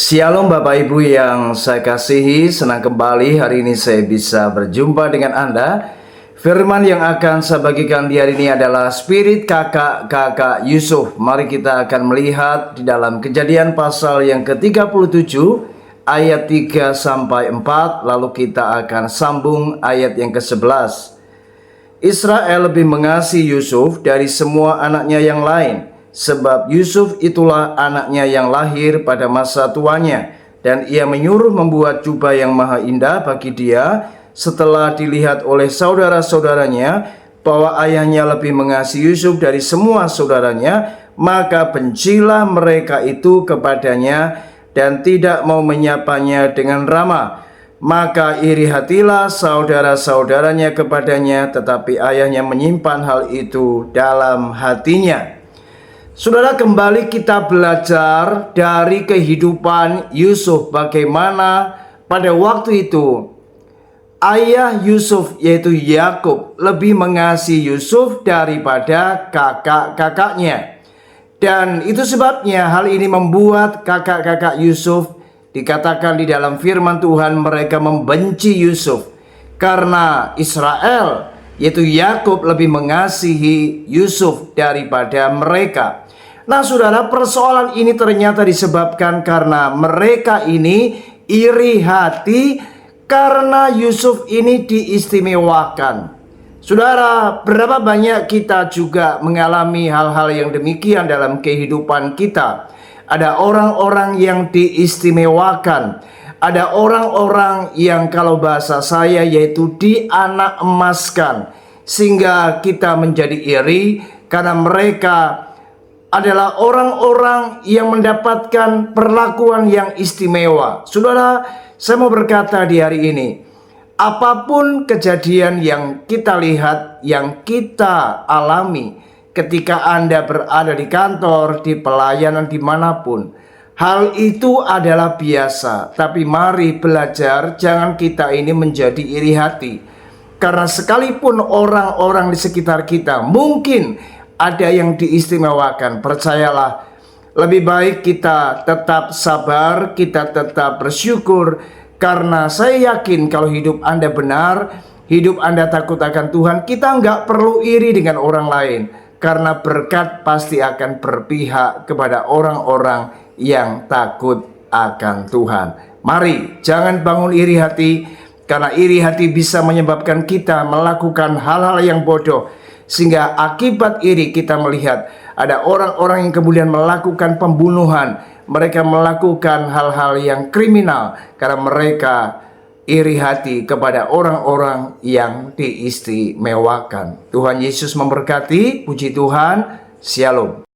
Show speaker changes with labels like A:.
A: Shalom Bapak Ibu yang saya kasihi, senang kembali hari ini saya bisa berjumpa dengan Anda. Firman yang akan saya bagikan di hari ini adalah Spirit kakak-kakak Yusuf. Mari kita akan melihat di dalam Kejadian pasal yang ke-37 ayat 3 sampai 4, lalu kita akan sambung ayat yang ke-11. Israel lebih mengasihi Yusuf dari semua anaknya yang lain, sebab Yusuf itulah anaknya yang lahir pada masa tuanya, dan ia menyuruh membuat jubah yang maha indah bagi dia. Setelah dilihat oleh saudara-saudaranya bahwa ayahnya lebih mengasihi Yusuf dari semua saudaranya, maka bencilah mereka itu kepadanya dan tidak mau menyapanya dengan ramah. Maka iri hatilah saudara-saudaranya kepadanya, tetapi ayahnya menyimpan hal itu dalam hatinya. Saudara, kembali kita belajar dari kehidupan Yusuf, bagaimana pada waktu itu ayah Yusuf yaitu Yakub lebih mengasihi Yusuf daripada kakak-kakaknya. Dan itu sebabnya hal ini membuat kakak-kakak Yusuf, dikatakan di dalam firman Tuhan, mereka membenci Yusuf karena Israel yaitu Yakub lebih mengasihi Yusuf daripada mereka. Nah saudara, persoalan ini ternyata disebabkan karena mereka ini iri hati karena Yusuf ini diistimewakan. Saudara, berapa banyak kita juga mengalami hal-hal yang demikian dalam kehidupan kita. Ada orang-orang yang diistimewakan. Ada orang-orang yang kalau bahasa saya yaitu dianak emaskan. Sehingga kita menjadi iri karena mereka adalah orang-orang yang mendapatkan perlakuan yang istimewa. Saudara, saya mau berkata di hari ini, apapun kejadian yang kita lihat, yang kita alami ketika Anda berada di kantor, di pelayanan, dimanapun, hal itu adalah biasa. Tapi mari belajar, jangan kita ini menjadi iri hati. Karena sekalipun orang-orang di sekitar kita mungkin ada yang diistimewakan, percayalah, lebih baik kita tetap sabar, kita tetap bersyukur. Karena saya yakin kalau hidup Anda benar, hidup Anda takut akan Tuhan, kita nggak perlu iri dengan orang lain. Karena berkat pasti akan berpihak kepada orang-orang yang takut akan Tuhan. Mari jangan bangun iri hati, karena iri hati bisa menyebabkan kita melakukan hal-hal yang bodoh. Sehingga akibat iri kita melihat ada orang-orang yang kemudian melakukan pembunuhan. Mereka melakukan hal-hal yang kriminal karena mereka iri hati kepada orang-orang yang diistimewakan. Tuhan Yesus memberkati. Puji Tuhan. Shalom.